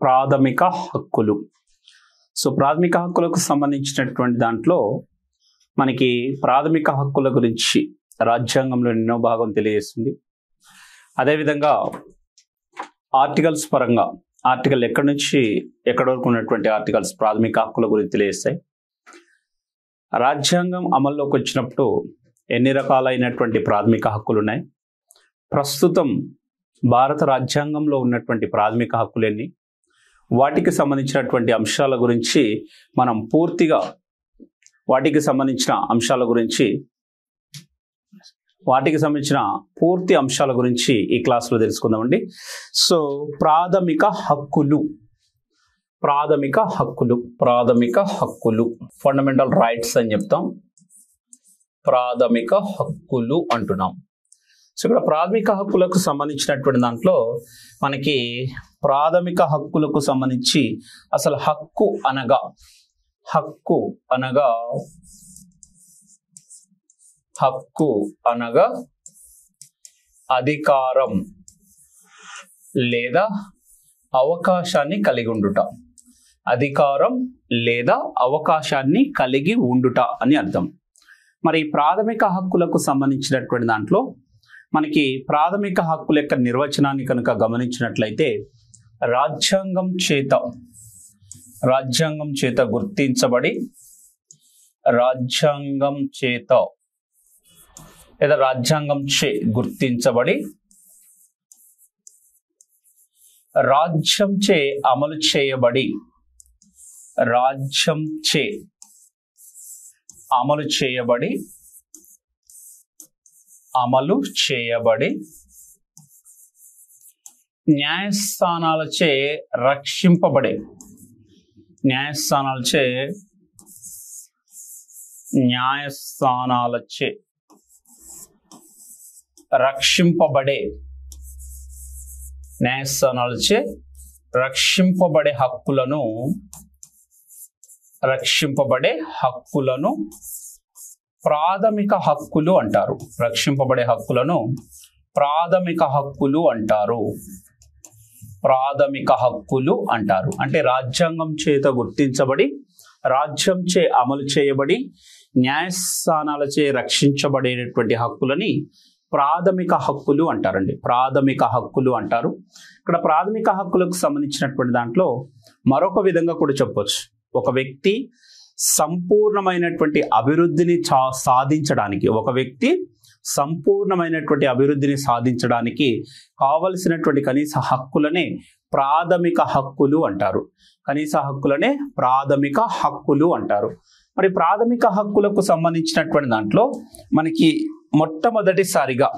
ప్రాథమిక హక్కులు. సో ప్రాథమిక హక్కులకు సంబంధించినటువంటి దాంట్లో మనకి ప్రాథమిక హక్కుల గురించి రాజ్యాంగంలో ఎన్నో భాగం తెలియజేస్తుంది. అదేవిధంగా ఆర్టికల్స్ పరంగా ఆర్టికల్ ఎక్కడి నుంచి ఎక్కడి వరకు ఉన్నటువంటి ఆర్టికల్స్ ప్రాథమిక హక్కుల గురించి తెలియజేస్తాయి. రాజ్యాంగం అమల్లోకి వచ్చినప్పుడు ఎన్ని రకాలైనటువంటి ప్రాథమిక హక్కులు ఉన్నాయి, ప్రస్తుతం భారత రాజ్యాంగంలో ఉన్నటువంటి ప్రాథమిక హక్కులు ఎన్ని, వాటికి సంబంధించినటువంటి అంశాల గురించి మనం పూర్తిగా వాటికి సంబంధించిన పూర్తి అంశాల గురించి ఈ క్లాస్లో తెలుసుకుందామండి. సో ప్రాథమిక హక్కులు ఫండమెంటల్ రైట్స్ అని చెప్తాం, ప్రాథమిక హక్కులు అంటున్నాం. సో ఇక్కడ ప్రాథమిక హక్కులకు సంబంధించినటువంటి దాంట్లో మనకి ప్రాథమిక హక్కులకు సంబంధించి అసలు హక్కు అనగా అధికారం లేదా అవకాశాన్ని కలిగి ఉండుట, అధికారం లేదా అవకాశాన్ని కలిగి ఉండుట అని అర్థం. మరి ప్రాథమిక హక్కులకు సంబంధించినటువంటి దాంట్లో మనకి ప్రాథమిక హక్కుల యొక్క నిర్వచనాన్ని కనుక గమనించినట్లయితే రాజ్యాంగం చేత గుర్తించబడి రాజ్యంచే అమలు చేయబడి న్యాయస్థానాలచే రక్షింపబడే హక్కులను ప్రాథమిక హక్కులు అంటారు. అంటే రాజ్యాంగం చేత గుర్తించబడి, రాజ్యంచే అమలు చేయబడి, న్యాయస్థానాలచే రక్షించబడేటటువంటి హక్కులని ప్రాథమిక హక్కులు అంటారండి. ఇక్కడ ప్రాథమిక హక్కులకు సంబంధించినటువంటి దాంట్లో మరొక విధంగా కూడా చెప్పొచ్చు. ఒక వ్యక్తి సంపూర్ణమైనటువంటి అభివృద్ధిని సాధించడానికి కావలసినటువంటి కనీస హక్కులనే ప్రాథమిక హక్కులు అంటారు. మరి ప్రాథమిక హక్కులకు సంబంధించినటువంటి దాంట్లో మనకి మొట్టమొదటిసారిగా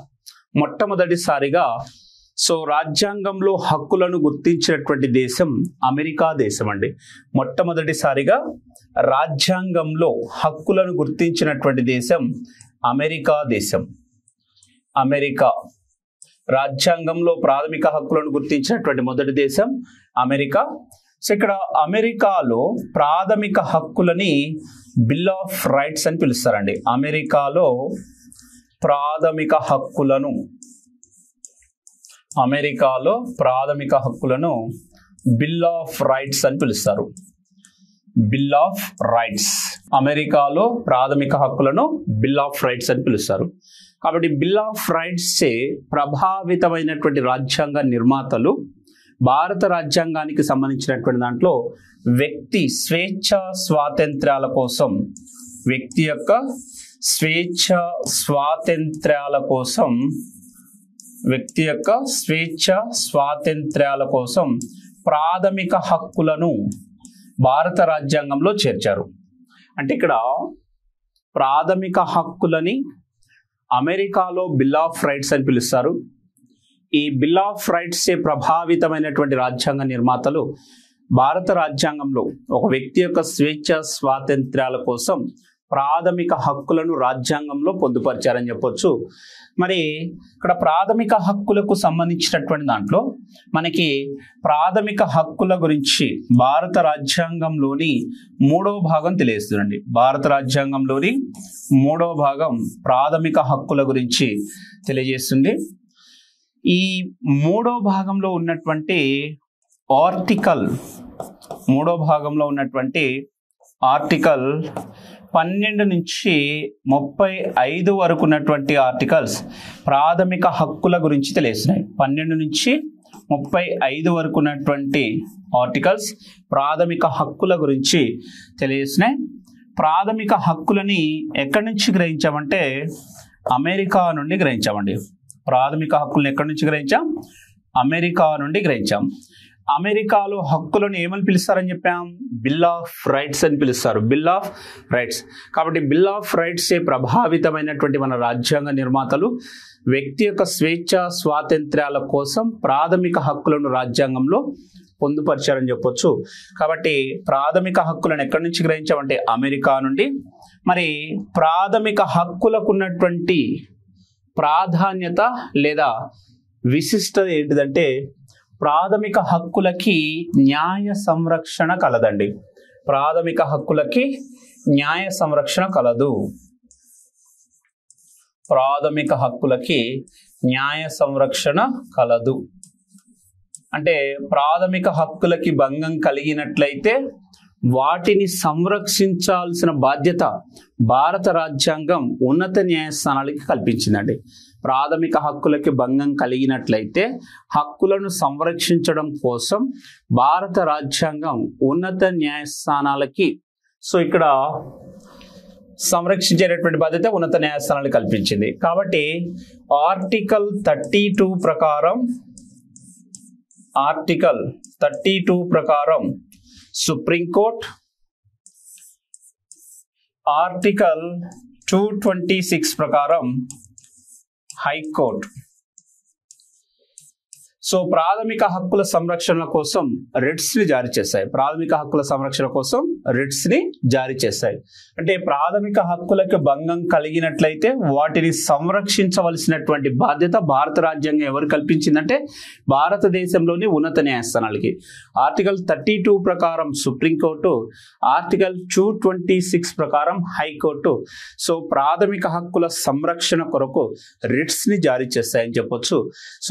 సో రాజ్యాంగంలో హక్కులను గుర్తించినటువంటి దేశం అమెరికా దేశం అండి. మొట్టమొదటిసారిగా రాజ్యాంగంలో హక్కులను గుర్తించినటువంటి దేశం అమెరికా దేశం. రాజ్యాంగంలో ప్రాథమిక హక్కులను గుర్తించినటువంటి మొదటి దేశం అమెరికా. సో ఇక్కడ అమెరికాలో ప్రాథమిక హక్కులని బిల్ ఆఫ్ రైట్స్ అని పిలుస్తారండి. అమెరికాలో ప్రాథమిక హక్కులను బిల్ ఆఫ్ రైట్స్ అని పిలుస్తారు. కాబట్టి బిల్ ఆఫ్ రైట్స్ చే ప్రభావితమైనటువంటి రాజ్యాంగ నిర్మాతలు భారత రాజ్యాంగానికి సంబంధించినటువంటి దాంట్లో వ్యక్తి యొక్క స్వేచ్ఛ స్వాతంత్ర్యాల కోసం ప్రాథమిక హక్కులను భారత రాజ్యాంగంలో చేర్చారు. అంటే ఇక్కడ ప్రాథమిక హక్కులని అమెరికాలో బిల్ ఆఫ్ రైట్స్ అని పిలుస్తారు. ఈ బిల్ ఆఫ్ రైట్స్ చే ప్రభావితమైనటువంటి రాజ్యాంగ నిర్మాతలు భారత రాజ్యాంగంలో ఒక వ్యక్తి యొక్క స్వేచ్ఛ స్వాతంత్ర్యాల కోసం ప్రాథమిక హక్కులను రాజ్యాంగంలో పొందుపరిచారని చెప్పొచ్చు. మరి ఇక్కడ ప్రాథమిక హక్కులకు సంబంధించినటువంటి దాంట్లో మనకి ప్రాథమిక హక్కుల గురించి భారత రాజ్యాంగంలోని 3వ భాగం తెలియజేస్తుందండి. భారత రాజ్యాంగంలోని 3వ భాగం ప్రాథమిక హక్కుల గురించి తెలియజేస్తుంది. ఈ 3వ భాగంలో ఉన్నటువంటి ఆర్టికల్ 3వ భాగంలో ఉన్నటువంటి ఆర్టికల్ 12 నుంచి 35 వరకు ఉన్నటువంటి ఆర్టికల్స్ ప్రాథమిక హక్కుల గురించి తెలియజేస్తున్నాయి. 12 నుంచి 35 వరకు ఉన్నటువంటి ఆర్టికల్స్ ప్రాథమిక హక్కుల గురించి తెలియజేస్తున్నాయి. ప్రాథమిక హక్కులని ఎక్కడి నుంచి గ్రహించామంటే అమెరికా నుండి గ్రహించామండి. ప్రాథమిక హక్కులను ఎక్కడి నుంచి గ్రహించాం? అమెరికా నుండి గ్రహించాం. అమెరికాలో హక్కులను ఏమని పిలుస్తారని చెప్పాం? బిల్ ఆఫ్ రైట్స్ అని పిలుస్తారు. Bill of rights. కాబట్టి బిల్ ఆఫ్ రైట్స్ ప్రభావితమైనటువంటి మన రాజ్యాంగ నిర్మాతలు వ్యక్తి యొక్క స్వేచ్ఛ స్వాతంత్ర్యాల కోసం ప్రాథమిక హక్కులను రాజ్యాంగంలో పొందుపరిచారని చెప్పొచ్చు. కాబట్టి ప్రాథమిక హక్కులను ఎక్కడి నుంచి గ్రహించామంటే అమెరికా నుండి. మరి ప్రాథమిక హక్కులకు ఉన్నటువంటి ప్రాధాన్యత లేదా విశిష్టత ఏంటిదంటే ప్రాథమిక హక్కులకి న్యాయ సంరక్షణ కలదండి. ప్రాథమిక హక్కులకి న్యాయ సంరక్షణ కలదు. ప్రాథమిక హక్కులకి న్యాయ సంరక్షణ కలదు అంటే ప్రాథమిక హక్కులకి భంగం కలిగినట్లయితే వాటిని సంరక్షించాల్సిన బాధ్యత భారత రాజ్యాంగం ఉన్నత న్యాయస్థానాలకి కల్పించిందండి. ప్రాథమిక హక్కులకి భంగం కలిగినట్లయితే హక్కులను సంరక్షించడం కోసం భారత రాజ్యాంగం ఉన్నత న్యాయస్థానాలకి ఇక్కడ సంరక్షించేటటువంటి బాధ్యత ఉన్నత న్యాయస్థానాలకు కల్పించింది. కాబట్టి ఆర్టికల్ 32 ప్రకారం సుప్రీంకోర్టు, ఆర్టికల్ 226 ప్రకారం హైకోర్టు ప్రాథమిక హక్కుల సంరక్షణ కోసం రిట్స్ ని జారీ చేశాయి. ప్రాథమిక హక్కుల సంరక్షణ కోసం రిట్స్ ని జారీ చేశాయి. అంటే ప్రాథమిక హక్కులకు భంగం కలిగినట్లయితే వాటిని సంరక్షించవలసినటువంటి బాధ్యత భారత రాజ్యాంగం ఎవరు కల్పించిందంటే భారతదేశంలోని ఉన్నత న్యాయస్థానాలకి. ఆర్టికల్ 32 ప్రకారం సుప్రీంకోర్టు, ఆర్టికల్ 226 ప్రకారం హైకోర్టు ప్రాథమిక హక్కుల సంరక్షణ కొరకు రిట్స్ ని జారీ చేస్తాయని చెప్పొచ్చు.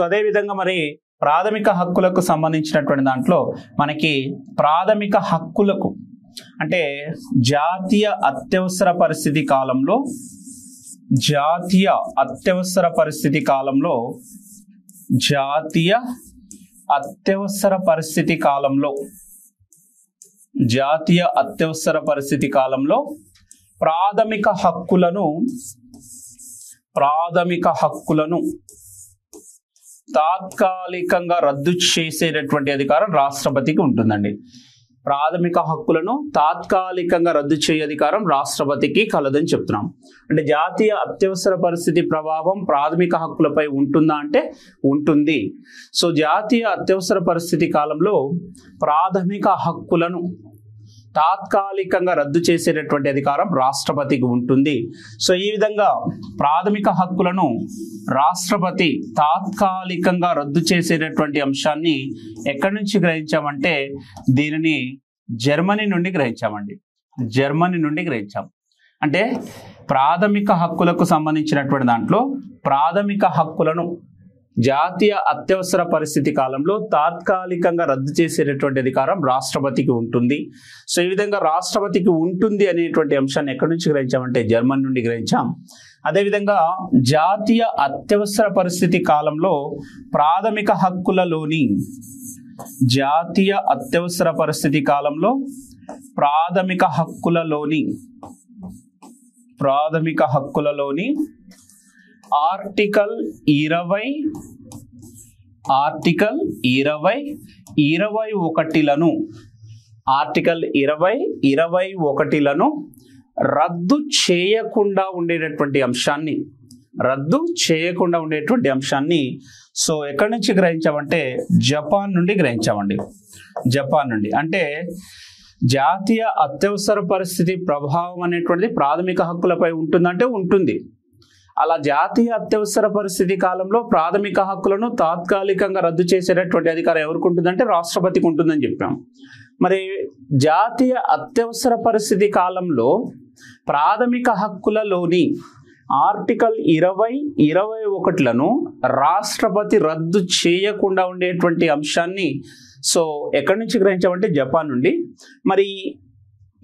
అదేవిధంగా మరి ప్రాథమిక హక్కులకు సంబంధించినటువంటి దాంట్లో మనకి ప్రాథమిక హక్కులకు అంటే జాతీయ అత్యవసర పరిస్థితి కాలంలో ప్రాథమిక హక్కులను తాత్కాలికంగా రద్దు చేసేటటువంటి అధికారం రాష్ట్రపతికి ఉంటుందండి. ప్రాథమిక హక్కులను తాత్కాలికంగా రద్దు చేయ అధికారం రాష్ట్రపతికి కలదని చెప్తున్నాం. అంటే జాతీయ అత్యవసర పరిస్థితి ప్రభావం ప్రాథమిక హక్కులపై ఉంటుందా అంటే ఉంటుంది. జాతీయ అత్యవసర పరిస్థితి కాలంలో ప్రాథమిక హక్కులను తాత్కాలికంగా రద్దు చేసేటటువంటి అధికారం రాష్ట్రపతికి ఉంటుంది. ఈ విధంగా ప్రాథమిక హక్కులను రాష్ట్రపతి తాత్కాలికంగా రద్దు చేసేటటువంటి అంశాన్ని ఎక్కడి నుంచి గ్రహించామంటే దీనిని జర్మనీ నుండి గ్రహించామండి. అంటే ప్రాథమిక హక్కులకు సంబంధించినటువంటి దాంట్లో ప్రాథమిక హక్కులను జాతీయ అత్యవసర పరిస్థితి కాలంలో తాత్కాలికంగా రద్దు చేసేటటువంటి అధికారం రాష్ట్రపతికి ఉంటుంది. ఈ విధంగా రాష్ట్రపతికి ఉంటుంది అనేటువంటి అంశాన్ని ఎక్కడి నుంచి గ్రహించామంటే జర్మనీ నుండి గ్రహించాం. అదేవిధంగా జాతీయ అత్యవసర పరిస్థితి కాలంలో ప్రాథమిక హక్కులలోని ఆర్టికల్ 20 రద్దు చేయకుండా ఉండేటటువంటి అంశాన్ని ఎక్కడి నుంచి గ్రహించామంటే జపాన్ నుండి గ్రహించామండి. అంటే జాతీయ అత్యవసర పరిస్థితి ప్రభావం అనేటువంటిది ప్రాథమిక హక్కులపై ఉంటుందంటే ఉంటుంది. అలా జాతీయ అత్యవసర పరిస్థితి కాలంలో ప్రాథమిక హక్కులను తాత్కాలికంగా రద్దు చేసేటటువంటి అధికారం ఎవరికి ఉంటుందంటే రాష్ట్రపతికి ఉంటుందని చెప్పాం. మరి జాతీయ అత్యవసర పరిస్థితి కాలంలో ప్రాథమిక హక్కులలోని ఆర్టికల్ 20, 21లను రాష్ట్రపతి రద్దు చేయకుండా ఉండేటువంటి అంశాన్ని సో ఎక్కడి నుంచి గ్రహించామంటే జపాన్ నుండి. మరి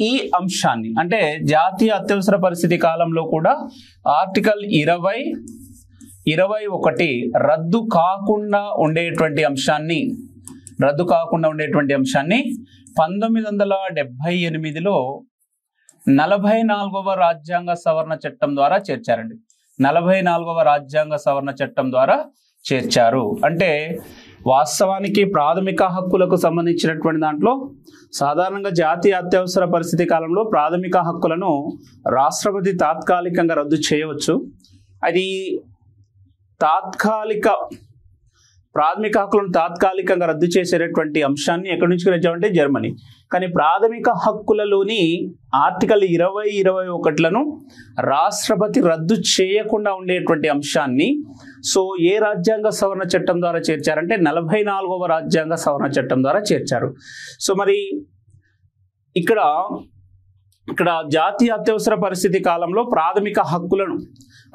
ఈ అంశాన్ని అంటే జాతీయ అత్యవసర పరిస్థితి కాలంలో కూడా ఆర్టికల్ 21 రద్దు కాకుండా ఉండేటువంటి అంశాన్ని 1978లో 44వ రాజ్యాంగ సవరణ చట్టం ద్వారా చేర్చారండి. 44వ రాజ్యాంగ సవరణ చట్టం ద్వారా చేర్చారు. అంటే వాస్తవానికి ప్రాథమిక హక్కులకు సంబంధించినటువంటి దాంట్లో సాధారణంగా జాతీయ అత్యవసర పరిస్థితి కాలంలో ప్రాథమిక హక్కులను రాష్ట్రపతి తాత్కాలికంగా రద్దు చేయవచ్చు. అది ప్రాథమిక హక్కులను తాత్కాలికంగా రద్దు చేసేటటువంటి అంశాన్ని ఎక్కడి నుంచి గ్రహించామంటే జర్మనీ. కానీ ప్రాథమిక హక్కులలోని ఆర్టికల్ 20-21లను రాష్ట్రపతి రద్దు చేయకుండా ఉండేటువంటి అంశాన్ని సో ఏ రాజ్యాంగ సవరణ చట్టం ద్వారా చేర్చారంటే 44వ రాజ్యాంగ సవరణ చట్టం ద్వారా చేర్చారు. సో మరి ఇక్కడ జాతీయ అత్యవసర పరిస్థితి కాలంలో ప్రాథమిక హక్కులను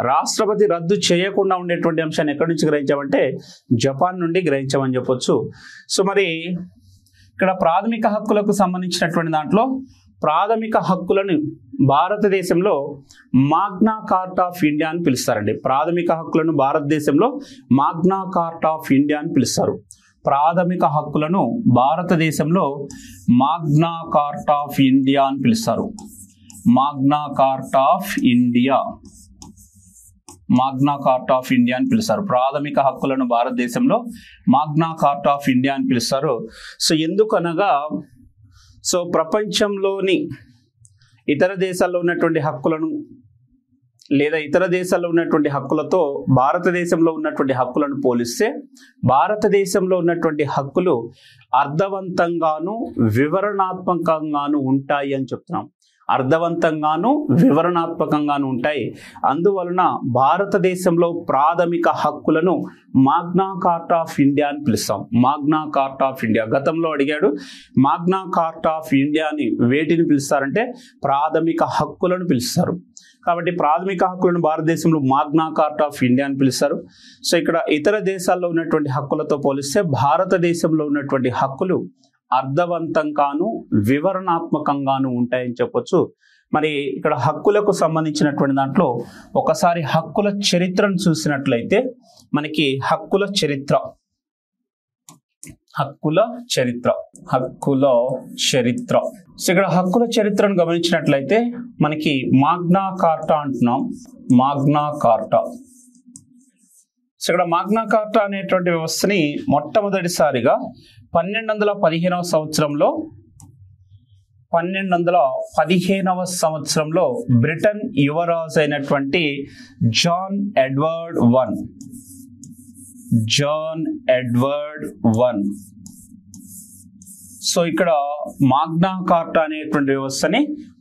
రాష్ట్రపతి రద్దు చేయకుండా ఉండేటువంటి అంశాన్ని ఎక్కడి నుంచి గ్రహించామంటే జపాన్ నుండి గ్రహించామని చెప్పొచ్చు. సో మరి ఇక్కడ ప్రాథమిక హక్కులకు సంబంధించినటువంటి దాంట్లో ప్రాథమిక హక్కులను భారతదేశంలో మాగ్నా కార్టా ఆఫ్ ఇండియా అని పిలుస్తారండి. ప్రాథమిక హక్కులను భారతదేశంలో మాగ్నా కార్టా ఆఫ్ ఇండియా అని పిలుస్తారు. ప్రాథమిక హక్కులను భారతదేశంలో మాగ్నా కార్టా ఆఫ్ ఇండియా అని పిలుస్తారు. మాగ్నా కార్టా ఆఫ్ ఇండియా అని పిలుస్తారు. ప్రాథమిక హక్కులను భారతదేశంలో మాగ్నా కార్టా ఆఫ్ ఇండియా అని పిలుస్తారు. సో ఎందుకనగా సో ప్రపంచంలోని ఇతర దేశాల్లో ఉన్నటువంటి హక్కులను లేదా ఇతర దేశాల్లో ఉన్నటువంటి హక్కులతో భారతదేశంలో ఉన్నటువంటి హక్కులను పోలిస్తే భారతదేశంగాను ఉన్నటువంటి హక్కులు అర్థవంతంగాను వివరణాత్మకంగాను ఉంటాయి అని చెప్తున్నాం. అర్థవంతంగాను వివరణాత్మకంగాను ఉంటాయి. అందువలన భారతదేశంలో ప్రాథమిక హక్కులను మాగ్నా కార్టా ఆఫ్ ఇండియా అని పిలుస్తాం. మాగ్నా కార్టా ఆఫ్ ఇండియా గతంలో అడిగాడు. మాగ్నా కార్టా ఆఫ్ ఇండియాని వేటిని పిలుస్తారంటే ప్రాథమిక హక్కులను పిలుస్తారు. కాబట్టి ప్రాథమిక హక్కులను భారతదేశంలో మాగ్నా కార్టా ఆఫ్ ఇండియా అని పిలుస్తారు. సో ఇక్కడ ఇతర దేశాల్లో ఉన్నటువంటి హక్కులతో పోలిస్తే భారతదేశంలో ఉన్నటువంటి హక్కులు అర్థవంతంగాను వివరణాత్మకంగాను ఉంటాయని చెప్పొచ్చు. మరి ఇక్కడ హక్కులకు సంబంధించినటువంటి దాంట్లో ఒకసారి హక్కుల చరిత్రను చూసినట్లయితే మనకి హక్కుల చరిత్ర సో ఇక్కడ హక్కుల చరిత్రను గమనించినట్లయితే మనకి మాగ్నా కార్టా అంటున్నాం. మాగ్నా కార్టా సో ఇక్కడ మాగ్నా కార్టా అనేటువంటి వ్యవస్థని మొట్టమొదటిసారిగా 1215వ సంవత్సరంలో బ్రిటన్ యువరాజు అయినటువంటి జాన్ ఎడ్వర్డ్ వన్ సో ఇక్కడ మాగ్నా కార్టా అనేటువంటి వ్యవస్థని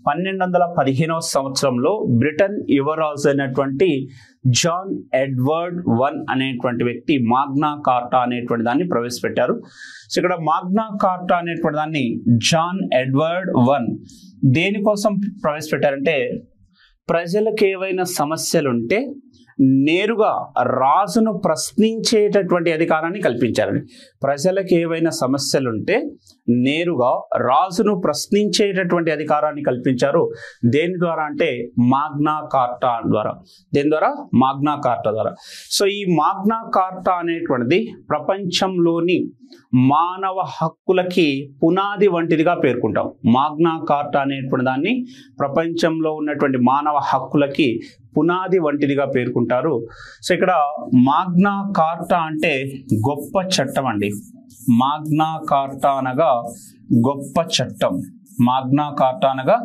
1215వ సంవత్సరంలో బ్రిటన్ యువరాజు అయినటువంటి జాన్ ఎడ్వర్డ్ వన్ అనేటువంటి వ్యక్తి మాగ్నా కార్టా అనేటువంటి దాన్ని ప్రవేశపెట్టారు. సో ఇక్కడ మాగ్నా కార్టా అనేటువంటి దాన్ని జాన్ ఎడ్వర్డ్ వన్ దేనికోసం ప్రవేశపెట్టారంటే ప్రజలకు ఏవైనా సమస్యలుంటే నేరుగా రాజును ప్రశ్నించేటటువంటి అధికారాన్ని కల్పించారని. ప్రజలకు ఏవైనా సమస్యలుంటే నేరుగా రాజును ప్రశ్నించేటటువంటి అధికారాన్ని కల్పించారు. దేని ద్వారా అంటే మాగ్నా కార్టా ద్వారా. దేని ద్వారా? మాగ్నా కార్టా ద్వారా. సో ఈ మాగ్నా కార్టా అనేటువంటిది ప్రపంచంలోని మానవ హక్కులకి పునాది వంటిదిగా పేర్కొంటాం. మాగ్నా కార్టా అనేటువంటి దాన్ని ప్రపంచంలో ఉన్నటువంటి మానవ హక్కులకి పునాది వంటిదిగా పేర్కొంటారు. సో ఇక్కడ మాగ్నా కార్టా అంటే గొప్ప చట్టం అండి. మాగ్నా కార్టా అనగా గొప్ప చట్టం. మాగ్నా కార్టా అనగా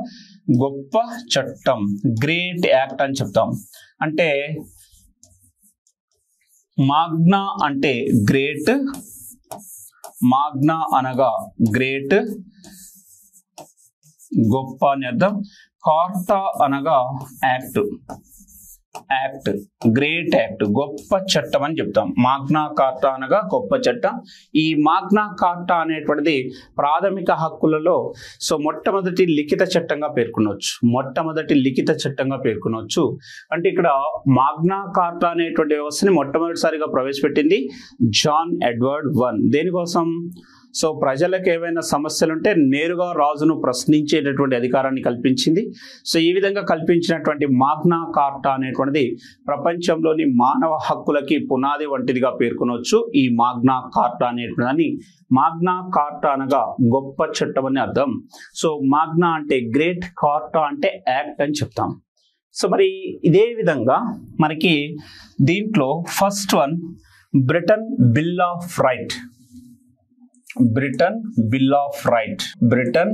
గొప్ప చట్టం, గ్రేట్ యాక్ట్ అని చెప్తాం. అంటే మాగ్నా అంటే గ్రేట్, మాగ్నా అనగా గ్రేట్ గొప్ప అని అర్థం. కార్టా అనగా యాక్ట్, గ్రేట్ యాక్ట్, గొప్ప చట్టం అని చెప్తాం. మాగ్నా కార్టా అనగా గొప్ప చట్టం. ఈ మాగ్నా కార్టా అనేటువంటిది ప్రాథమిక హక్కులలో సో మొట్టమొదటి లిఖిత చట్టంగా పేర్కొనవచ్చు. అంటే ఇక్కడ మాగ్నా కార్టా అనేటువంటి వ్యవస్థని మొట్టమొదటిసారిగా ప్రవేశపెట్టింది జాన్ ఎడ్వర్డ్ వన్. దేనికోసం? సో ప్రజలకు ఏవైనా సమస్యలు ఉంటే నేరుగా రాజును ప్రశ్నించేటటువంటి అధికారాన్ని కల్పించింది. సో ఈ విధంగా కల్పించినటువంటి మాగ్నా కార్టా అనేటువంటిది ప్రపంచంలోని మానవ హక్కులకి పునాది వంటిదిగా పేర్కొనవచ్చు. ఈ మాగ్నా కార్టా అనేటువంటిది మాగ్నా కార్టా అనగా గొప్ప చట్టం అని అర్థం. సో మాగ్నా అంటే గ్రేట్, కార్టా అంటే యాక్ట్ అని చెప్తాం. సో మరి ఇదే విధంగా మనకి దీంట్లో first one Britain bill of right. Britain bill of right, Britain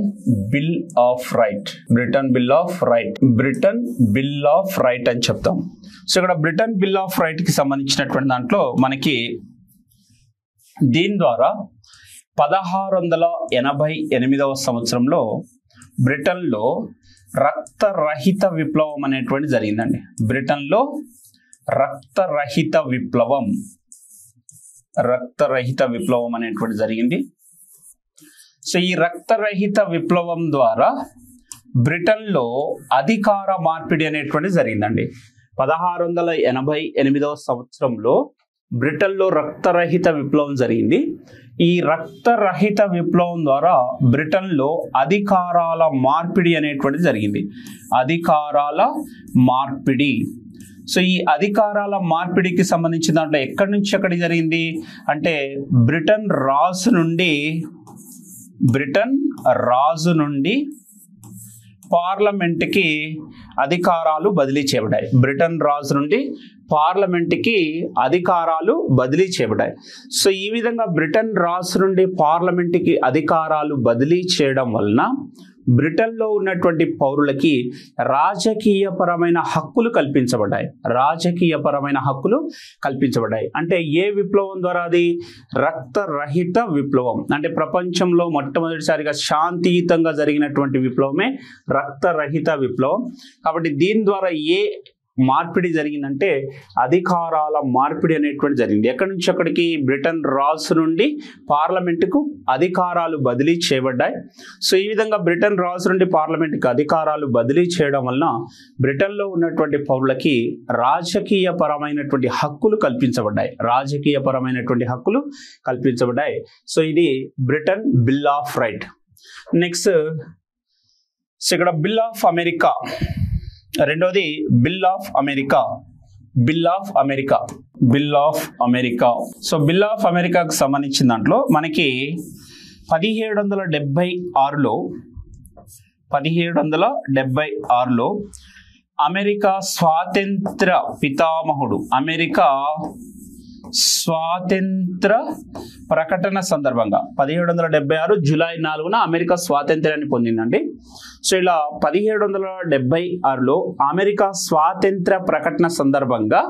bill of right, Britain bill of right, Britain bill of right అని చెప్తాం. సో ఇక్కడ బ్రిటన్ బిల్ ఆఫ్ రైట్ కి సంబంధించినటువంటి దాంట్లో మనకి దీని ద్వారా 1688వ సంవత్సరంలో బ్రిటన్లో రక్తరహిత విప్లవం అనేటువంటి జరిగిందండి. బ్రిటన్లో రక్తరహిత విప్లవం, రక్తరహిత విప్లవం అనేటువంటి జరిగింది. సో ఈ రక్తరహిత విప్లవం ద్వారా బ్రిటన్లో అధికార మార్పిడి అనేటువంటి జరిగిందండి. 1688వ సంవత్సరంలో బ్రిటన్లో రక్తరహిత విప్లవం జరిగింది. ఈ రక్తరహిత విప్లవం ద్వారా బ్రిటన్లో అధికారాల మార్పిడి అనేటువంటి జరిగింది. అధికారాల మార్పిడి. సో ఈ అధికారాల మార్పిడికి సంబంధించిన దాంట్లో ఎక్కడి నుంచి ఎక్కడికి జరిగింది అంటే బ్రిటన్ రాజు నుండి పార్లమెంట్కి అధికారాలు బదిలీ చేయబడ్డాయి. బ్రిటన్ రాజు నుండి పార్లమెంట్కి అధికారాలు బదిలీ చేయబడ్డాయి. సో ఈ విధంగా బ్రిటన్ రాజు నుండి పార్లమెంట్కి అధికారాలు బదిలీ చేయడం వలన బ్రిటన్లో ఉన్నటువంటి పౌరులకి రాజకీయపరమైన హక్కులు కల్పించబడ్డాయి. రాజకీయపరమైన హక్కులు కల్పించబడ్డాయి. అంటే ఏ విప్లవం ద్వారా? అది రక్తరహిత విప్లవం. అంటే ప్రపంచంలో మొట్టమొదటిసారిగా శాంతియుతంగా జరిగినటువంటి విప్లవమే రక్తరహిత విప్లవం. కాబట్టి దీని ద్వారా ఏ మార్పిడి జరిగిందంటే అధికారాల మార్పిడి అనేటువంటి జరిగింది. ఎక్కడి నుంచి అక్కడికి? బ్రిటన్ రాజు నుండి పార్లమెంటుకు అధికారాలు బదిలీ చేయబడ్డాయి. సో ఈ విధంగా బ్రిటన్ రాజు నుండి పార్లమెంటుకు అధికారాలు బదిలీ చేయడం వలన బ్రిటన్లో ఉన్నటువంటి పౌరులకి రాజకీయపరమైనటువంటి హక్కులు కల్పించబడ్డాయి. రాజకీయపరమైనటువంటి హక్కులు కల్పించబడ్డాయి. సో ఇది Britain bill of right. Next ఇక్కడ బిల్ ఆఫ్ అమెరికా. రెండోది bill of America. Bill of America, bill of America. So bill of అమెరికాకు సంబంధించిన దాంట్లో మనకి 1776లో అమెరికా స్వాతంత్ర పితామహుడు, అమెరికా స్వాతంత్ర ప్రకటన సందర్భంగా 1776 జూలై 4న అమెరికా స్వాతంత్ర్యాన్ని పొందిందండి. సో ఇలా 1776లో అమెరికా స్వాతంత్ర ప్రకటన సందర్భంగా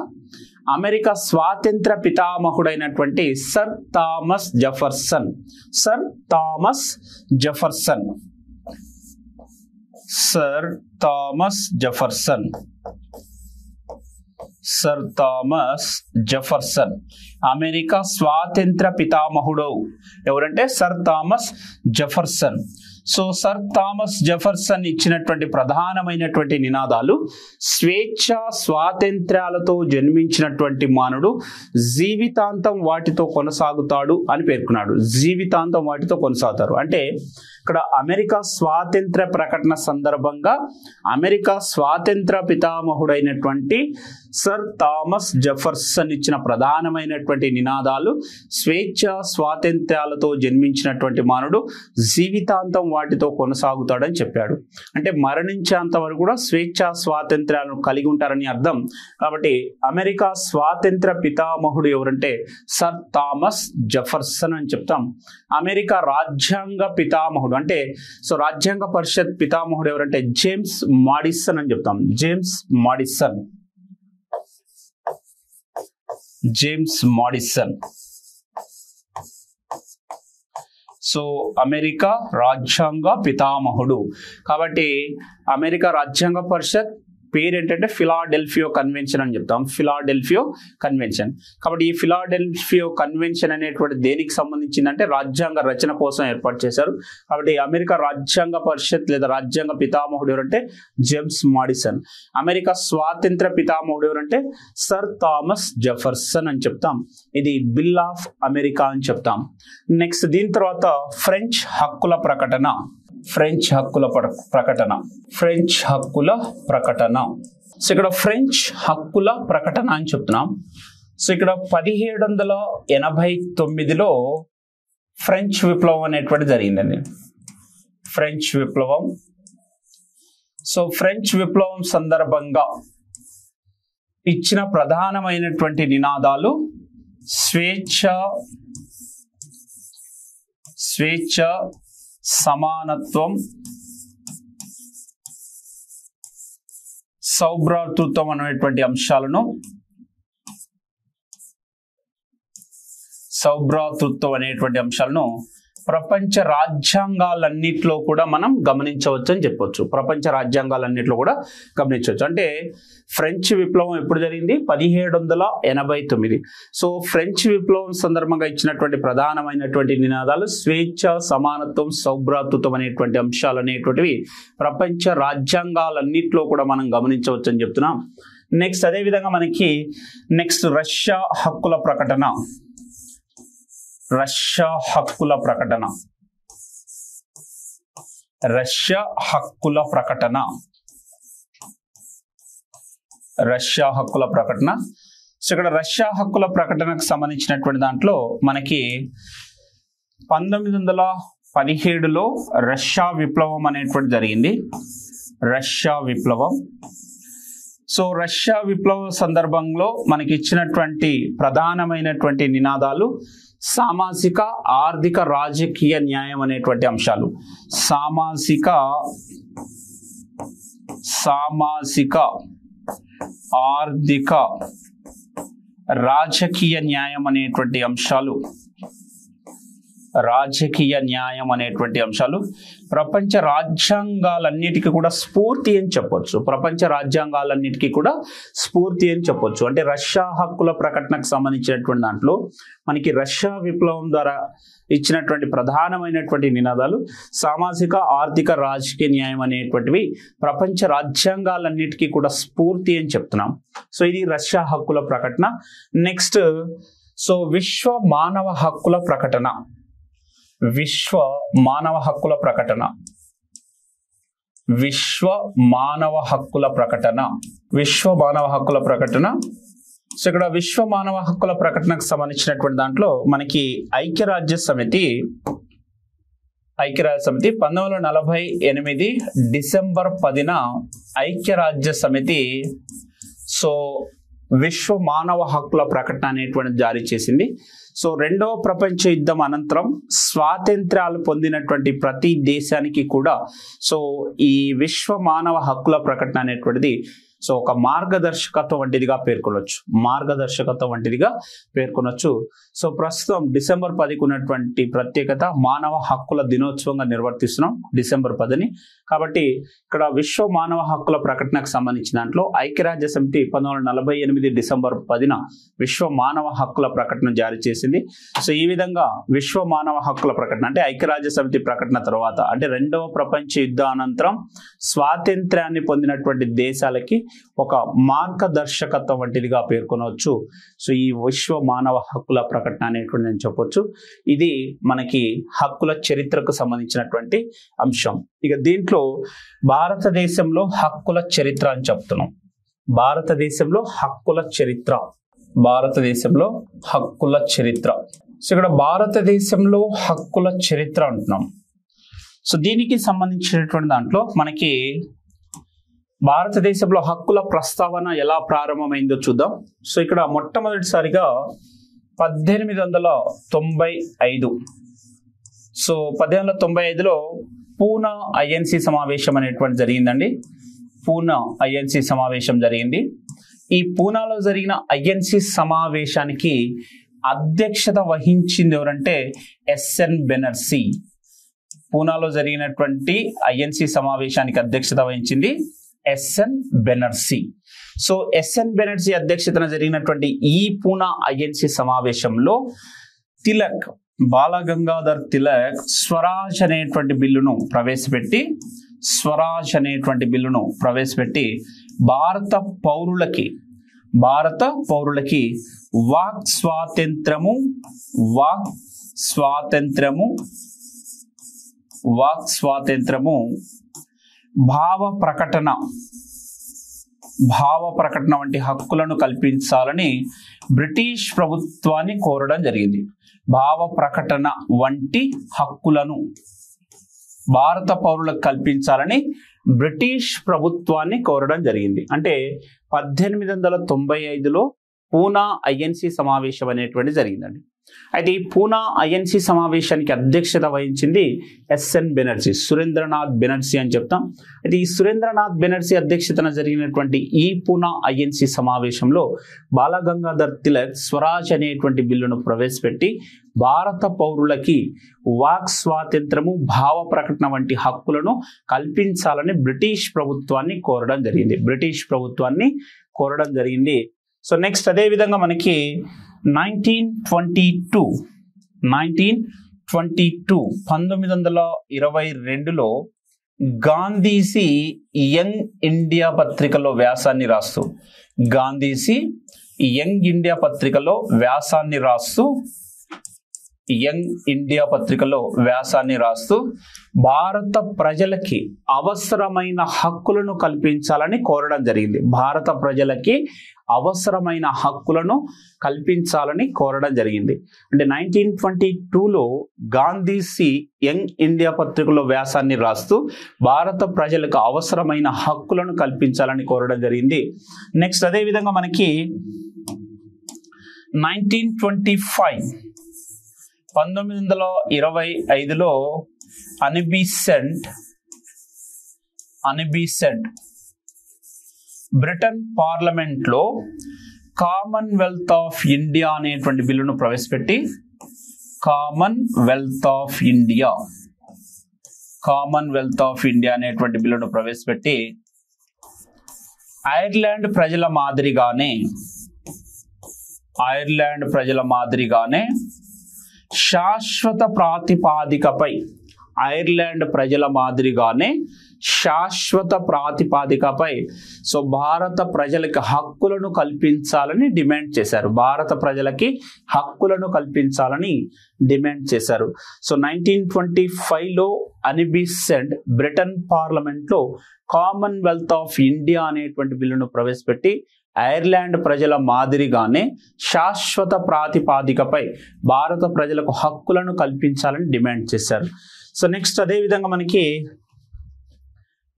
అమెరికా స్వాతంత్ర పితామహుడైనటువంటి sir Thomas Jefferson, sir Thomas Jefferson, sir Thomas Jefferson, sir Thomas Jefferson America స్వాతంత్ర పితామహుడు ఎవరంటే సర్ థామస్ జెఫర్సన్. సో సర్ థామస్ జెఫర్సన్ ఇచ్చినటువంటి ప్రధానమైనటువంటి నినాదాలు స్వేచ్ఛ స్వాతంత్ర్యాలతో జన్మించినటువంటి మానవుడు జీవితాంతం వాటితో కొనసాగుతాడు అని పేర్కొన్నాడు. జీవితాంతం వాటితో కొనసాగుతారు అంటే ఇక్కడ అమెరికా స్వాతంత్ర ప్రకటన సందర్భంగా అమెరికా స్వాతంత్ర పితామహుడైనటువంటి సర్ థామస్ జెఫర్సన్ ఇచ్చిన ప్రధానమైనటువంటి నినాదాలు స్వేచ్ఛ స్వాతంత్ర్యాలతో జన్మించినటువంటి మానవుడు జీవితాంతం వాటితో కొనసాగుతాడని చెప్పాడు. అంటే మరణించేంత వరకు కూడా స్వేచ్ఛ స్వాతంత్ర్యాలను కలిగి ఉంటారని అర్థం. కాబట్టి అమెరికా స్వాతంత్ర పితామహుడు ఎవరంటే సర్ థామస్ జెఫర్సన్ అని చెప్తాం. అమెరికా రాజ్యాంగ పితామహుడు అంటే సో రాజ్యాంగ పరిషత్ పితామహుడు ఎవరంటే జేమ్స్ మాడిసన్ అని చెప్తాం. James Madison, James Madison. So America రాజ్యాంగ పితామహుడు కాబట్టి అమెరికా రాజ్యాంగ పరిషత్ పేరు ఏంటంటే ఫిలాడెల్ఫియా కన్వెన్షన్ అని చెప్తాం. Philadelphia convention. కాబట్టి ఈ ఫిలాడెల్ఫియా కన్వెన్షన్ అనేటువంటి దేనికి సంబంధించిందంటే రాజ్యాంగ రచన కోసం ఏర్పాటు చేశారు. కాబట్టి అమెరికా రాజ్యాంగ పరిషత్ లేదా రాజ్యాంగ పితామహుడు ఎవరంటే జేమ్స్ మాడిసన్. అమెరికా స్వాతంత్ర పితామహుడు ఎవరంటే సర్ థామస్ జెఫర్సన్ అని చెప్తాం. ఇది బిల్ ఆఫ్ అమెరికా అని చెప్తాం. నెక్స్ట్ దీని తర్వాత ఫ్రెంచ్ హక్కుల ప్రకటన. ఫ్రెంచ్ హక్కుల ప్రకటన. సో ఇక్కడ ఫ్రెంచ్ హక్కుల ప్రకటన అని చెప్తున్నాం. సో ఇక్కడ 1789లో ఫ్రెంచ్ విప్లవం అనేటువంటి జరిగిందండి. ఫ్రెంచ్ విప్లవం. సో ఫ్రెంచ్ విప్లవం సందర్భంగా ఇచ్చిన ప్రధానమైనటువంటి నినాదాలు స్వేచ్ఛ, సమానత్వం, సౌభ్రాతృత్వం అనేటువంటి అంశాలను ప్రపంచ రాజ్యాంగాలన్నిట్లో కూడా మనం గమనించవచ్చు అని చెప్పొచ్చు. ప్రపంచ రాజ్యాంగాలన్నిట్లో కూడా గమనించవచ్చు. అంటే ఫ్రెంచ్ విప్లవం ఎప్పుడు జరిగింది? 1789. సో ఫ్రెంచ్ విప్లవం సందర్భంగా ఇచ్చినటువంటి ప్రధానమైనటువంటి నినాదాలు స్వేచ్ఛ, సమానత్వం, సౌభ్రాతృత్వం అనేటువంటి అంశాలు అనేటువంటివి ప్రపంచ రాజ్యాంగాలన్నిట్లో కూడా మనం గమనించవచ్చు అని చెప్తున్నాం. నెక్స్ట్ అదేవిధంగా మనకి నెక్స్ట్ రష్యా హక్కుల ప్రకటన. రష్యా హక్కుల ప్రకటన. సో ఇక్కడ రష్యా హక్కుల ప్రకటనకు సంబంధించినటువంటి దాంట్లో మనకి 1917లో రష్యా విప్లవం అనేటువంటి జరిగింది. రష్యా విప్లవం. సో రష్యా విప్లవ సందర్భంలో మనకి ఇచ్చినటువంటి ప్రధానమైనటువంటి నినాదాలు సామాజిక, ఆర్థిక, రాజకీయ న్యాయం అనేటువంటి అంశాలు. సామాజిక, ఆర్థిక, రాజకీయ న్యాయం అనేటువంటి అంశాలు. ప్రపంచ రాజ్యాంగాలన్నిటికీ కూడా స్ఫూర్తి అని చెప్పొచ్చు. అంటే రష్యా హక్కుల ప్రకటనకు సంబంధించినటువంటి దాంట్లో మనకి రష్యా విప్లవం ద్వారా ఇచ్చినటువంటి ప్రధానమైనటువంటి నినాదాలు సామాజిక, ఆర్థిక, రాజకీయ న్యాయం అనేటువంటివి ప్రపంచ రాజ్యాంగాలన్నిటికీ కూడా స్ఫూర్తి అని చెప్తున్నాం. సో ఇది రష్యా హక్కుల ప్రకటన. నెక్స్ట్ సో విశ్వ మానవ హక్కుల ప్రకటన. విశ్వ మానవ హక్కుల ప్రకటన. సో ఇక్కడ విశ్వ మానవ హక్కుల ప్రకటనకు సంబంధించినటువంటి దాంట్లో మనకి ఐక్యరాజ్య సమితి 1948 డిసెంబర్ 10న ఐక్యరాజ్య సమితి సో విశ్వ మానవ హక్కుల ప్రకటన అనేటువంటి జారీ చేసింది. సో రెండవ ప్రపంచ యుద్ధం అనంతరం స్వాతంత్ర్యాలు పొందినటువంటి ప్రతి దేశానికి కూడా సో ఈ విశ్వ మానవ హక్కుల ప్రకటన అనేటువంటిది సో ఒక మార్గదర్శకత్వం వంటిదిగా పేర్కొనొచ్చు. సో ప్రస్తుతం డిసెంబర్ 10కు ఉన్నటువంటి ప్రత్యేకత మానవ హక్కుల దినోత్సవంగా నిర్వర్తిస్తున్నాం డిసెంబర్ 10ని. కాబట్టి ఇక్కడ విశ్వ మానవ హక్కుల ప్రకటనకు సంబంధించిన దాంట్లో ఐక్యరాజ్య సమితి 1948 డిసెంబర్ 10న విశ్వ మానవ హక్కుల ప్రకటన జారీ చేసింది. సో ఈ విధంగా విశ్వ మానవ హక్కుల ప్రకటన అంటే ఐక్యరాజ్య సమితి ప్రకటన తర్వాత అంటే రెండవ ప్రపంచ యుద్ధానంతరం స్వాతంత్ర్యాన్ని పొందినటువంటి దేశాలకి ఒక మార్గదర్శకత్వం వంటిదిగా పేర్కొనవచ్చు. సో ఈ విశ్వ మానవ హక్కుల ప్రకటన అనేటువంటి నేను చెప్పొచ్చు. ఇది మనకి హక్కుల చరిత్రకు సంబంధించినటువంటి అంశం. ఇక దీంట్లో భారతదేశంలో హక్కుల చరిత్ర అని చెప్తున్నాం. భారతదేశంలో హక్కుల చరిత్ర. సో ఇక్కడ భారతదేశంలో హక్కుల చరిత్ర అంటున్నాం. సో దీనికి సంబంధించినటువంటి దాంట్లో మనకి భారతదేశంలో హక్కుల ప్రస్తావన ఎలా ప్రారంభమైందో చూద్దాం. సో ఇక్కడ మొట్టమొదటిసారిగా 1895 సో 1895లో పూనా ఐఎన్సి సమావేశం అనేటువంటి జరిగిందండి. పూనా ఐఎన్సి సమావేశం జరిగింది. ఈ పూనాలో జరిగిన ఐఎన్సి సమావేశానికి అధ్యక్షత వహించింది ఎవరంటే ఎస్ఎన్ బెనర్సీ. పూనాలో జరిగినటువంటి ఐఎన్సి సమావేశానికి అధ్యక్షత వహించింది ఎస్ఎన్ బెనర్సీ. సో ఎస్ఎన్ బెనర్సీ అధ్యక్షతన జరిగినటువంటి ఈ పూనా ఐఎన్సి సమావేశంలో తిలక్, బాలగంగాధర్ తిలక్ స్వరాజ్ అనేటువంటి బిల్లును ప్రవేశపెట్టి భారత పౌరులకి వాక్ స్వాతంత్రము భావ ప్రకటన వంటి హక్కులను కల్పించాలని బ్రిటిష్ ప్రభుత్వాన్ని కోరడం జరిగింది. భావ ప్రకటన వంటి హక్కులను భారత పౌరులకు కల్పించాలని బ్రిటిష్ ప్రభుత్వాన్ని కోరడం జరిగింది. అంటే 1895లో పూనా ఐఎన్సి సమావేశం అనేటువంటి జరిగిందండి. అయితే ఈ పూనా ఐఎన్సి సమావేశానికి అధ్యక్షత వహించింది ఎస్ఎన్ బెనర్జీ, సురేంద్రనాథ్ బెనర్జీ అని చెప్తాం. అయితే ఈ సురేంద్రనాథ్ బెనర్జీ అధ్యక్షతన జరిగినటువంటి ఈ పూనా ఐఎన్సి సమావేశంలో బాలగంగాధర్ తిలక్ స్వరాజ్ అనేటువంటి బిల్లును ప్రవేశపెట్టి భారత పౌరులకి వాక్ స్వాతంత్రము, భావ ప్రకటన వంటి హక్కులను కల్పించాలని బ్రిటిష్ ప్రభుత్వాన్ని కోరడం జరిగింది. సో నెక్స్ట్ అదే విధంగా మనకి 1922లో గాంధీజీ యంగ్ ఇండియా పత్రికలో వ్యాసాన్ని రాస్తూ భారత ప్రజలకి అవసరమైన హక్కులను కల్పించాలని కోరడం జరిగింది. అంటే 1922లో గాంధీజీ యంగ్ ఇండియా పత్రికలో వ్యాసాన్ని రాస్తూ భారత ప్రజలకు అవసరమైన హక్కులను కల్పించాలని కోరడం జరిగింది. నెక్స్ట్ అదే విధంగా మనకి 1925లో అనిబీసెంట్ బ్రిటన్ పార్లమెంట్ లో కామన్వెల్త్ ఆఫ్ ఇండియా అనేటువంటి బిల్లును ప్రవేశపెట్టి ఐర్లాండ్ ప్రజల మాదిరిగానే శాశ్వత ప్రాతిపాదికపై సో భారత ప్రజలకి హక్కులను కల్పించాలని డిమాండ్ చేశారు. సో 1925లో అనిబీసెంట్ బ్రిటన్ పార్లమెంట్ లో కామన్వెల్త్ ఆఫ్ ఇండియా అనేటువంటి బిల్లును ప్రవేశపెట్టి ఐర్లాండ్ ప్రజల మాదిరిగానే శాశ్వత ప్రాతిపాదికపై భారత ప్రజలకు హక్కులను కల్పించాలని డిమాండ్ చేశారు. సో నెక్స్ట్ అదే విధంగా మనకి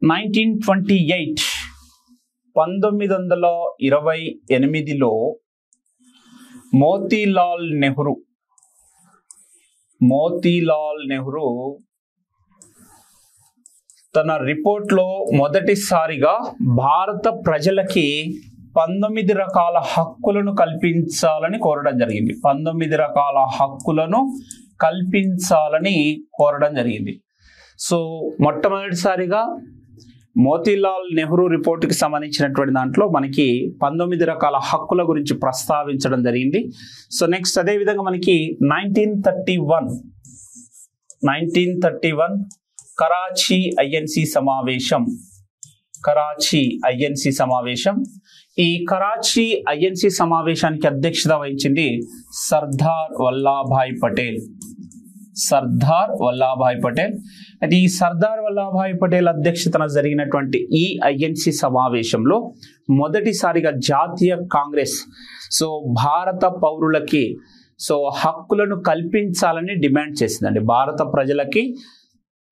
1928లో మోతీలాల్ నెహ్రూ తన రిపోర్ట్లో మొదటిసారిగా భారత ప్రజలకి 19 రకాల హక్కులను కల్పించాలని కోరడం జరిగింది. సో మొట్టమొదటిసారిగా మోతీలాల్ నెహ్రూ రిపోర్టుకి సంబంధించినటువంటి దాంట్లో మనకి 19 రకాల హక్కుల గురించి ప్రస్తావించడం జరిగింది. సో నెక్స్ట్ అదే విధంగా మనకి 1931 కరాచీ ఐఎన్సి సమావేశం. ఈ కరాచీ ఐఎన్సి సమావేశానికి అధ్యక్షత వహించింది సర్దార్ వల్లభాయ్ పటేల్. అయితే ఈ సర్దార్ వల్లభాయ్ పటేల్ అధ్యక్షతన జరిగినటువంటి ఈ ఐఎన్సి సమావేశంలో మొదటిసారిగా జాతీయ కాంగ్రెస్ సో భారత పౌరులకి సో హక్కులను కల్పించాలని డిమాండ్ చేసిందండి. భారత ప్రజలకి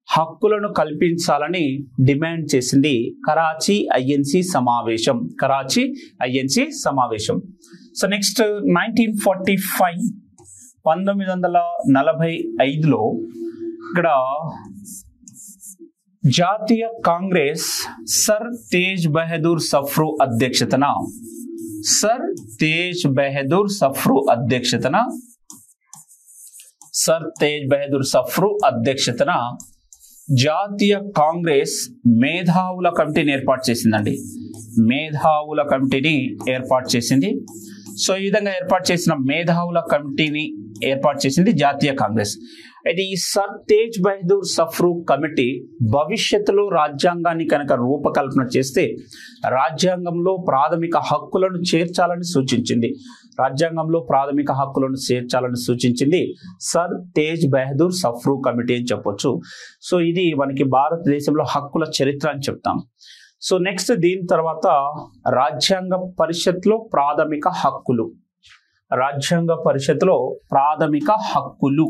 హక్కులను కల్పించాలని డిమాండ్ చేసింది కరాచీ ఐఎన్సి సమావేశం. సో నెక్స్ట్ 1945లో ఇక్కడ జాతీయ కాంగ్రెస్ సర్ తేజ్ బహదూర్ సఫ్రూ అధ్యక్షతన జాతీయ కాంగ్రెస్ మేధావుల కమిటీని ఏర్పాటు చేసిందండి. మేధావుల కమిటీని ఏర్పాటు చేసింది. సో ఈ విధంగా ఏర్పాటు చేసిన మేధావుల కమిటీని ఏర్పాటు చేసింది జాతీయ కాంగ్రెస్. అయితే ఈ సర్ తేజ్ బహదూర్ సఫ్రూ కమిటీ భవిష్యత్తులో రాజ్యాంగాన్ని కనుక రూపకల్పన చేస్తే రాజ్యాంగంలో ప్రాథమిక హక్కులను చేర్చాలని సూచించింది. రాజ్యాంగంలో ప్రాథమిక హక్కులను చేర్చాలని సూచించింది సర్ తేజ్ బహదూర్ సఫ్రూ కమిటీ అని చెప్పొచ్చు. సో ఇది మనకి భారతదేశంలో హక్కుల చరిత్ర అని చెప్తాం. సో నెక్స్ట్ దీని తర్వాత రాజ్యాంగ పరిషత్లో ప్రాథమిక హక్కులు. రాజ్యాంగ పరిషత్లో ప్రాథమిక హక్కులు.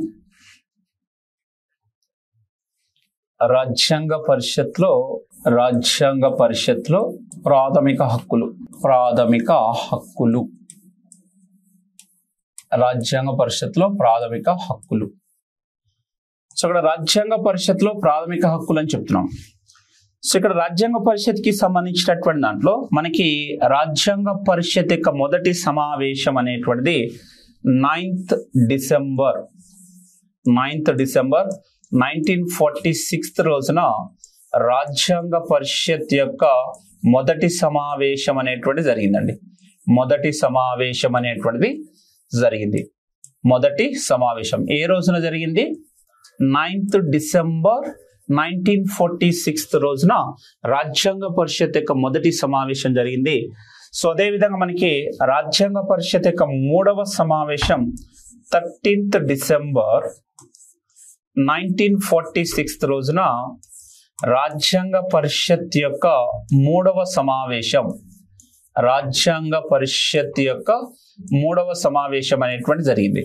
రాజ్యాంగ పరిషత్లో ప్రాథమిక హక్కులు. ప్రాథమిక హక్కులు. రాజ్యాంగ పరిషత్లో ప్రాథమిక హక్కులు. సో ఇక్కడ రాజ్యాంగ పరిషత్లో ప్రాథమిక హక్కులు అని చెప్తున్నాం. సో ఇక్కడ రాజ్యాంగ పరిషత్కి సంబంధించినటువంటి దాంట్లో మనకి రాజ్యాంగ పరిషత్ యొక్క మొదటి సమావేశం అనేటువంటిది 9th డిసెంబర్ 1946 రోజున రాజ్యాంగ పరిషత్ యొక్క మొదటి సమావేశం అనేటువంటిది జరిగిందండి. మొదటి సమావేశం అనేటువంటిది జరిగింది. మొదటి సమావేశం ఏ రోజున జరిగింది? 9th డిసెంబర్ 1946 రోజున రాజ్యాంగ పరిషత్ యొక్క మొదటి సమావేశం జరిగింది. సో అదే విధంగా మనకి రాజ్యాంగ పరిషత్ యొక్క మూడవ సమావేశం 13th డిసెంబర్ 1946 రోజున రాజ్యాంగ పరిషత్ యొక్క మూడవ సమావేశం. రాజ్యాంగ పరిషత్ యొక్క మూడవ సమావేశం అనేటువంటి జరిగింది.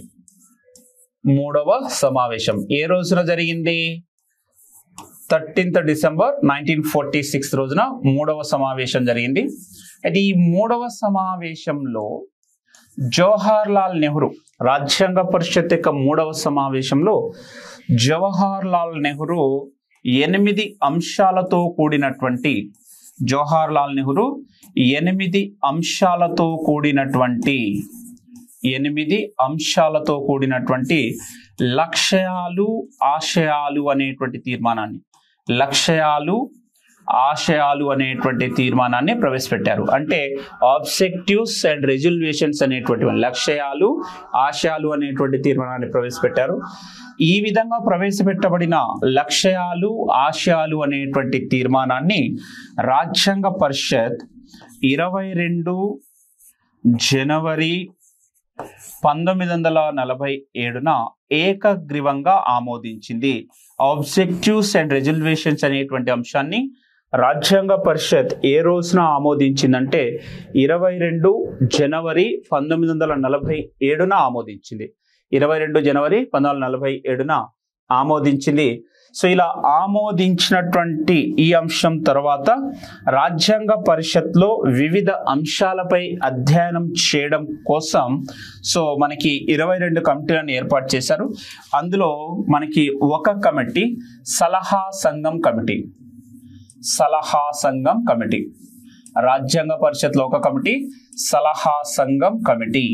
మూడవ సమావేశం ఏ రోజున జరిగింది? 13th డిసెంబర్ 1946 రోజున మూడవ సమావేశం జరిగింది. అయితే ఈ మూడవ సమావేశంలో జవహర్ లాల్ నెహ్రూ, రాజ్యాంగ పరిషత్ యొక్క మూడవ సమావేశంలో జవహర్ లాల్ నెహ్రూ 8 అంశాలతో కూడినటువంటి జవహర్ లాల్ నెహ్రూ 8 అంశాలతో కూడినటువంటి 8 అంశాలతో కూడినటువంటి లక్ష్యాలు ఆశయాలు అనేటువంటి తీర్మానాన్ని ఆశయాలు అనేటువంటి తీర్మానాన్ని ప్రవేశపెట్టారు. అంటే ఆబ్జెక్టివ్స్ అండ్ రెజల్యూషన్స్ అనేటువంటి లక్ష్యాలు ఆశయాలు అనేటువంటి తీర్మానాన్ని ప్రవేశపెట్టారు. ఈ విధంగా ప్రవేశపెట్టబడిన లక్ష్యాలు ఆశయాలు అనేటువంటి తీర్మానాన్ని రాజ్యాంగ పరిషత్ 22 జనవరి 1947న ఏకగ్రీవంగా ఆమోదించింది. ఆబ్జెక్టివ్స్ అండ్ రెజల్యూషన్స్ అనేటువంటి అంశాన్ని రాజ్యాంగ పరిషత్ ఏ రోజున ఆమోదించిందంటే 22 జనవరి 1947న ఆమోదించింది. 22 జనవరి 1947న ఆమోదించింది. సో ఇలా ఆమోదించినటువంటి ఈ అంశం తర్వాత రాజ్యాంగ పరిషత్లో వివిధ అంశాలపై అధ్యయనం చేయడం కోసం సో మనకి 22 కమిటీలను ఏర్పాటు చేశారు. అందులో మనకి ఒక కమిటీ సలహా సంఘం కమిటీ. రాజ్యాంగ పరిషత్లో ఒక కమిటీ సలహా సంఘం కమిటీ.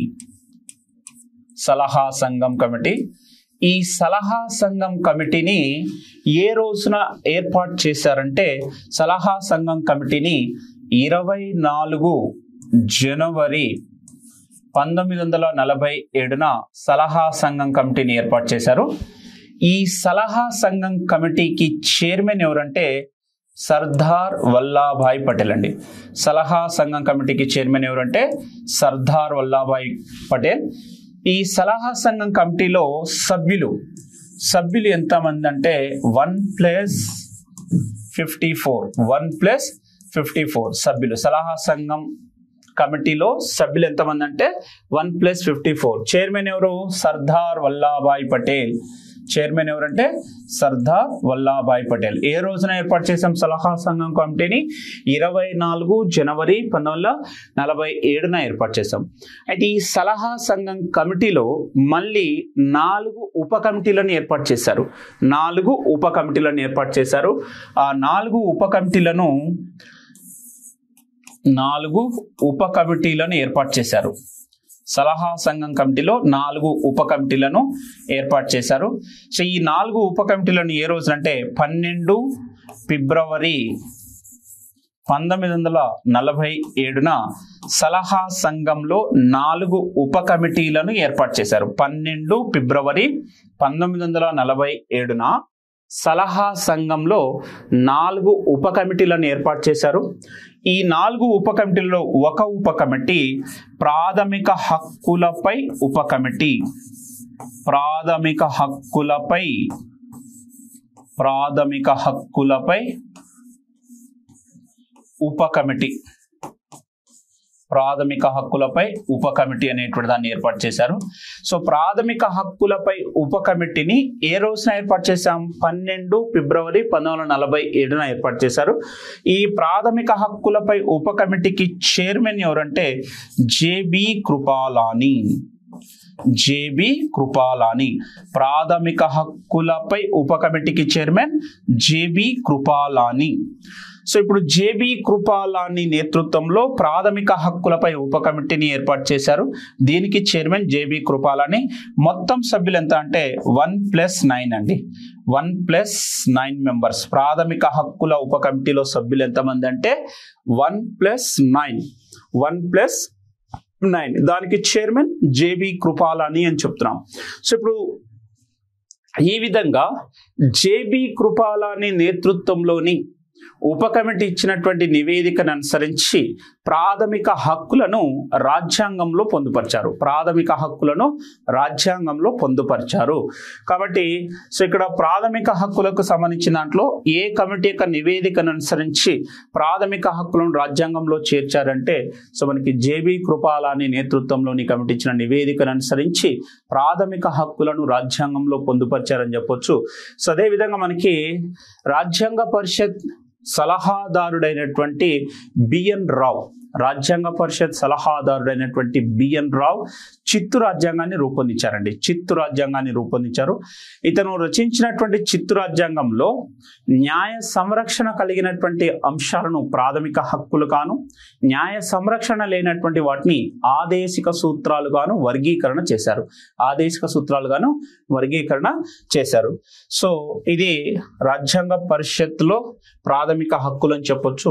ఈ సలహా సంఘం కమిటీని ఏ రోజున ఏర్పాటు చేశారంటే సలహా సంఘం కమిటీని 24 జనవరి 1947న సలహా సంఘం కమిటీని ఏర్పాటు చేశారు. ఈ సలహా సంఘం కమిటీకి చైర్మన్ ఎవరంటే సర్దార్ వల్లభాయ్ పటేల్ అండి. సలహా సంఘం కమిటీకి చైర్మన్ ఎవరంటే సర్దార్ వల్లభాయ్ పటేల్. ఈ సలహా సంఘం కమిటీలో సభ్యులు ఎంతమంది అంటే 1+54 సభ్యులు. సలహా సంఘం కమిటీలో సభ్యులు ఎంతమంది అంటే 1+54. చైర్మన్ ఎవరు? సర్దార్ వల్లభాయ్ పటేల్. చైర్మన్ ఎవరంటే సర్దార్ వల్లభాయ్ పటేల్. ఏ రోజున ఏర్పాటు చేసాం సలహా సంఘం కమిటీని? 24 జనవరి 1947న ఏర్పాటు చేసాం. అయితే ఈ సలహా సంఘం కమిటీలో మళ్ళీ 4 ఉప కమిటీలను ఏర్పాటు చేశారు. 4 ఉప కమిటీలను ఏర్పాటు చేశారు. ఆ 4 ఉప కమిటీలను ఏర్పాటు చేశారు. సలహా సంఘం కమిటీలో 4 ఉప కమిటీలను ఏర్పాటు చేశారు. సో ఈ 4 ఉప కమిటీలను ఏ రోజునంటే 12 ఫిబ్రవరి 1947న సలహా సంఘంలో 4 ఉప కమిటీలను ఏర్పాటు చేశారు. 12 ఫిబ్రవరి 1947న సలహా సంఘంలో 4 ఉప కమిటీలను ఏర్పాటు చేశారు. ఈ 4 ఉప కమిటీల్లో ఒక ఉప కమిటీ ప్రాథమిక హక్కులపై ఉప కమిటీ, ప్రాథమిక హక్కులపై ఉప కమిటీ, ప్రాథమిక హక్కులపై ఉప కమిటీ అనేటువంటి దాన్ని ఏర్పాటు చేశారు. సో ప్రాథమిక హక్కులపై ఉప కమిటీని ఏ రోజున ఏర్పాటు చేశాం? 12 ఫిబ్రవరి 1947న ఏర్పాటు చేశారు. ఈ ప్రాథమిక హక్కులపై ఉప కమిటీకి చైర్మన్ ఎవరంటే జేబీ కృపాలాని. జేబీ కృపాలాని ప్రాథమిక హక్కులపై ఉప కమిటీకి చైర్మన్ జేబీ కృపాలాని. సో ఇప్పుడు జేబీ కృపాలాని నేతృత్వంలో ప్రాథమిక హక్కులపై ఉప కమిటీని ఏర్పాటు చేశారు. దీనికి చైర్మన్ జేబీ కృపాలాని. మొత్తం సభ్యులు ఎంత అంటే 1+9 అండి. 1+9 మెంబర్స్. ప్రాథమిక హక్కుల ఉప కమిటీలో సభ్యులు ఎంతమంది అంటే 1+9. 1+9. దానికి చైర్మన్ జేబీ కృపాలాని అని చెప్తున్నాం. సో ఇప్పుడు ఈ విధంగా జేబీ కృపాలాని నేతృత్వంలోని ఉప కమిటీ ఇచ్చినటువంటి నివేదికను అనుసరించి ప్రాథమిక హక్కులను రాజ్యాంగంలో పొందుపరిచారు. ప్రాథమిక హక్కులను రాజ్యాంగంలో పొందుపరిచారు. కాబట్టి సో ఇక్కడ ప్రాథమిక హక్కులకు సంబంధించిన దాంట్లో ఏ కమిటీ యొక్క నివేదికను అనుసరించి ప్రాథమిక హక్కులను రాజ్యాంగంలో చేర్చారంటే సో మనకి జేబీ కృపాలాని నేతృత్వంలోని కమిటీ ఇచ్చిన నివేదికను అనుసరించి ప్రాథమిక హక్కులను రాజ్యాంగంలో పొందుపరిచారని చెప్పొచ్చు. సో అదేవిధంగా మనకి రాజ్యాంగ పరిషత్ సలహాదారుడైనటువంటి బిఎన్ రావు, రాజ్యాంగ పరిషత్ సలహాదారుడైనటువంటి బిఎన్ రావు చిత్తు రాజ్యాంగాన్ని రూపొందించారండి. చిత్తు రాజ్యాంగాన్ని రూపొందించారు. ఇతను రచించినటువంటి చిత్తు రాజ్యాంగంలో న్యాయ సంరక్షణ కలిగినటువంటి అంశాలను ప్రాథమిక హక్కులు గాను, న్యాయ సంరక్షణ లేనటువంటి వాటిని ఆదేశిక సూత్రాలు గాను వర్గీకరణ చేశారు. ఆదేశిక సూత్రాలు గాను వర్గీకరణ చేశారు. సో ఇది రాజ్యాంగ పరిషత్తులో ప్రాథమిక హక్కులు అని చెప్పొచ్చు.